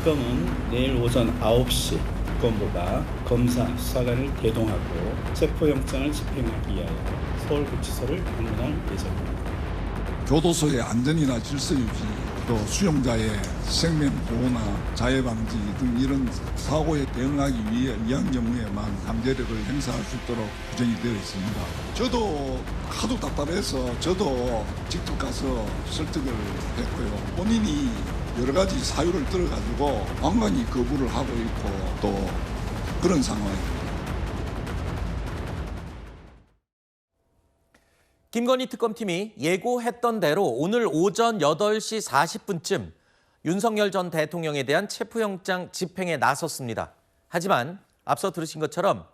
특검은 내일 오전 9시 특검부가 검사, 수사관을 대동하고 체포영장을 집행하기 위하여 서울구치소를 방문할 예정입니다. 교도소의 안전이나 질서 유지, 또 수용자의 생명 보호나 자해 방지 등 이런 사고에 대응하기 위한 경우에만 강제력을 행사할 수 있도록 규정이 되어 있습니다. 저도 하도 답답해서 저도 직접 가서 설득을 했고요. 본인이 여러 가지 사유를 들어가지고 완전히 거부를 하고 있고 또 그런 상황입니다. 김건희 특검팀이 예고했던 대로 오늘 오전 8시 40분쯤 윤석열 전 대통령에 대한 체포영장 집행에 나섰습니다. 하지만 앞서 들으신 것처럼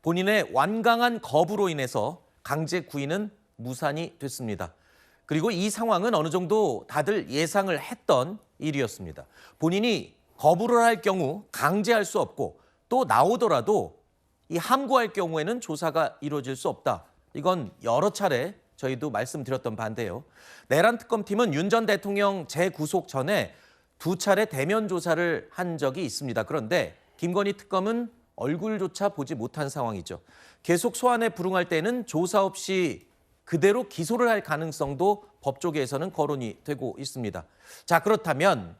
본인의 완강한 거부로 인해서 강제 구인은 무산이 됐습니다. 그리고 이 상황은 어느 정도 다들 예상을 했던 일이었습니다. 본인이 거부를 할 경우 강제할 수 없고 또 나오더라도 이 함구할 경우에는 조사가 이루어질 수 없다. 이건 여러 차례 저희도 말씀드렸던 바인데요. 내란 특검팀은 윤 전 대통령 재구속 전에 2차례 대면 조사를 한 적이 있습니다. 그런데 김건희 특검은 얼굴조차 보지 못한 상황이죠. 계속 소환에 불응할 때는 조사 없이 그대로 기소를 할 가능성도 법조계에서는 거론이 되고 있습니다. 자, 그렇다면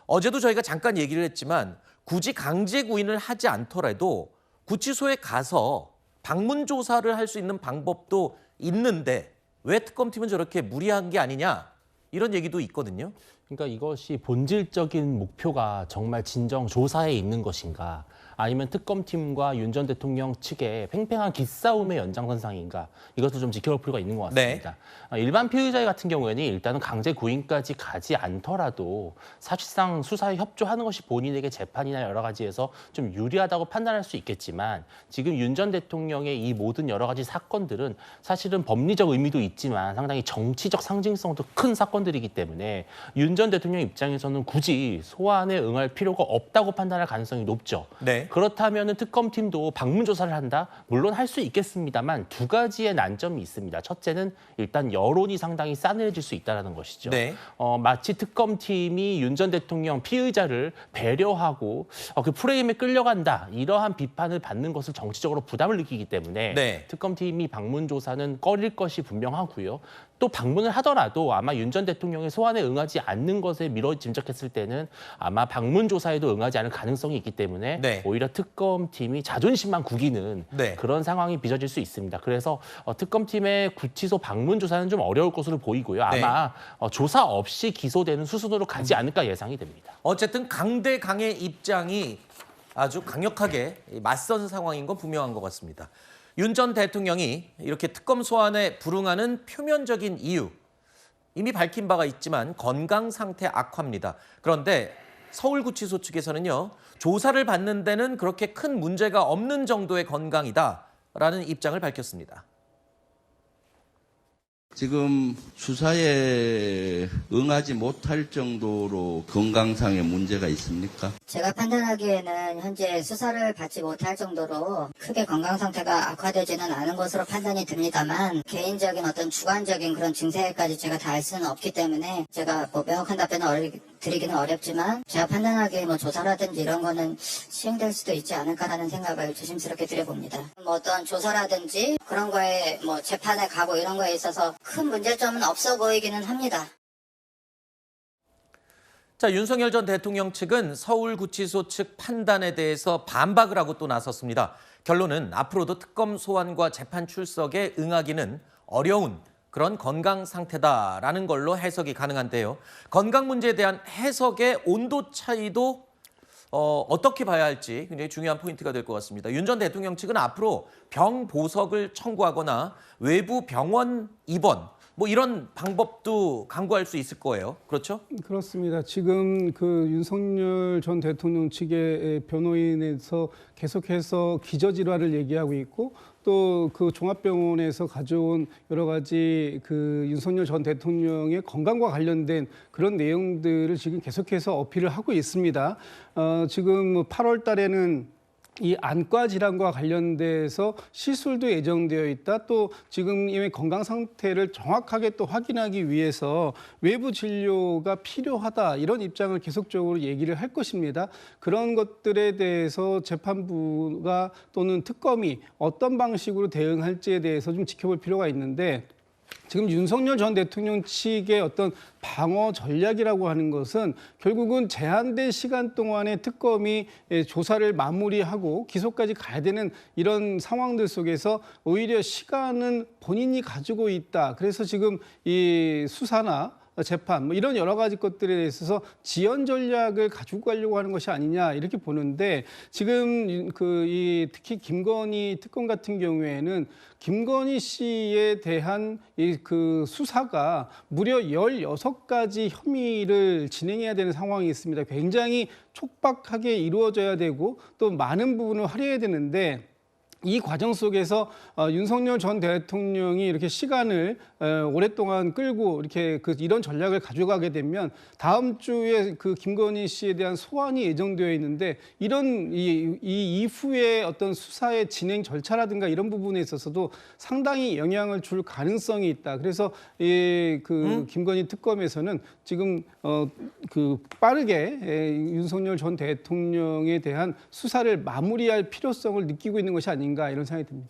어제도 저희가 잠깐 얘기를 했지만 굳이 강제 구인을 하지 않더라도 구치소에 가서 방문 조사를 할 수 있는 방법도 있는데 왜 특검팀은 저렇게 무리한 게 아니냐 이런 얘기도 있거든요. 그러니까 이것이 본질적인 목표가 정말 진정 조사에 있는 것인가 아니면 특검팀과 윤 전 대통령 측의 팽팽한 기싸움의 연장선상인가 이것도 좀 지켜볼 필요가 있는 것 같습니다. 네. 일반 피의자 같은 경우에는 일단은 강제 구인까지 가지 않더라도 사실상 수사에 협조하는 것이 본인에게 재판이나 여러 가지에서 좀 유리하다고 판단할 수 있겠지만 지금 윤 전 대통령의 이 모든 여러 가지 사건들은 사실은 법리적 의미도 있지만 상당히 정치적 상징성도 큰 사건들이기 때문에 윤 전 대통령 입장에서는 굳이 소환에 응할 필요가 없다고 판단할 가능성이 높죠. 네. 그렇다면 특검팀도 방문 조사를 한다? 물론 할 수 있겠습니다만 두 가지의 난점이 있습니다. 첫째는 일단 여론이 상당히 싸늘해질 수 있다는 것이죠. 네. 마치 특검팀이 윤 전 대통령 피의자를 배려하고 그 프레임에 끌려간다. 이러한 비판을 받는 것을 정치적으로 부담을 느끼기 때문에 네. 특검팀이 방문 조사는 꺼릴 것이 분명하고요. 또 방문을 하더라도 아마 윤 전 대통령의 소환에 응하지 않는 것에 미뤄 짐작했을 때는 아마 방문 조사에도 응하지 않을 가능성이 있기 때문에 네. 오히려 특검팀이 자존심만 구기는 네. 그런 상황이 빚어질 수 있습니다. 그래서 특검팀의 구치소 방문 조사는 좀 어려울 것으로 보이고요. 아마 조사 없이 기소되는 수순으로 가지 않을까 예상이 됩니다. 어쨌든 강대강의 입장이 아주 강력하게 맞선 상황인 건 분명한 것 같습니다. 윤 전 대통령이 이렇게 특검 소환에 불응하는 표면적인 이유 이미 밝힌 바가 있지만 건강 상태 악화입니다. 그런데 서울구치소 측에서는요. 조사를 받는 데는 그렇게 큰 문제가 없는 정도의 건강이다라는 입장을 밝혔습니다. 지금 수사에 응하지 못할 정도로 건강상의 문제가 있습니까? 제가 판단하기에는 현재 수사를 받지 못할 정도로 크게 건강 상태가 악화되지는 않은 것으로 판단이 듭니다만 개인적인 어떤 주관적인 그런 증세까지 제가 다 알 수는 없기 때문에 제가 명확한 답변을 드리기는 어렵지만 제가 판단하기에 조사라든지 이런 거는 시행될 수도 있지 않을까라는 생각을 조심스럽게 드려봅니다. 어떤 조사라든지 그런 거에 재판에 가고 이런 거에 있어서 큰 문제점은 없어 보이기는 합니다. 자, 윤석열 전 대통령 측은 서울구치소 측 판단에 대해서 반박을 하고 또 나섰습니다. 결론은 앞으로도 특검 소환과 재판 출석에 응하기는 어려운 그런 건강 상태다라는 걸로 해석이 가능한데요. 건강 문제에 대한 해석의 온도 차이도 어떻게 봐야 할지 굉장히 중요한 포인트가 될 것 같습니다. 윤 전 대통령 측은 앞으로 병 보석을 청구하거나 외부 병원 입원 이런 방법도 강구할 수 있을 거예요. 그렇죠? 그렇습니다. 지금 윤석열 전 대통령 측의 변호인에서 계속해서 기저질환을 얘기하고 있고 또 종합병원에서 가져온 여러 가지 윤석열 전 대통령의 건강과 관련된 그런 내용들을 지금 계속해서 어필을 하고 있습니다. 지금 8월 달에는 이 안과 질환과 관련돼서 시술도 예정되어 있다. 또 지금 이미 건강 상태를 정확하게 또 확인하기 위해서 외부 진료가 필요하다. 이런 입장을 계속적으로 얘기를 할 것입니다. 그런 것들에 대해서 재판부가 또는 특검이 어떤 방식으로 대응할지에 대해서 좀 지켜볼 필요가 있는데, 지금 윤석열 전 대통령 측의 어떤 방어 전략이라고 하는 것은 결국은 제한된 시간 동안에 특검이 조사를 마무리하고 기소까지 가야 되는 이런 상황들 속에서 오히려 시간은 본인이 가지고 있다. 그래서 지금 이 수사나 재판 뭐 이런 여러 가지 것들에 있어서 지연 전략을 가지고 가려고 하는 것이 아니냐 이렇게 보는데, 지금 특히 김건희 특검 같은 경우에는 김건희 씨에 대한 그 수사가 무려 16가지 혐의를 진행해야 되는 상황이 있습니다. 굉장히 촉박하게 이루어져야 되고 또 많은 부분을 할애해야 되는데, 이 과정 속에서 윤석열 전 대통령이 이렇게 시간을 오랫동안 끌고 이렇게 이런 전략을 가져가게 되면 다음 주에 그 김건희 씨에 대한 소환이 예정되어 있는데, 이런 이 이후에 어떤 수사의 진행 절차라든가 이런 부분에 있어서도 상당히 영향을 줄 가능성이 있다. 그래서 김건희 특검에서는 지금 빠르게 윤석열 전 대통령에 대한 수사를 마무리할 필요성을 느끼고 있는 것이 아닌가 이런 생각이 듭니다.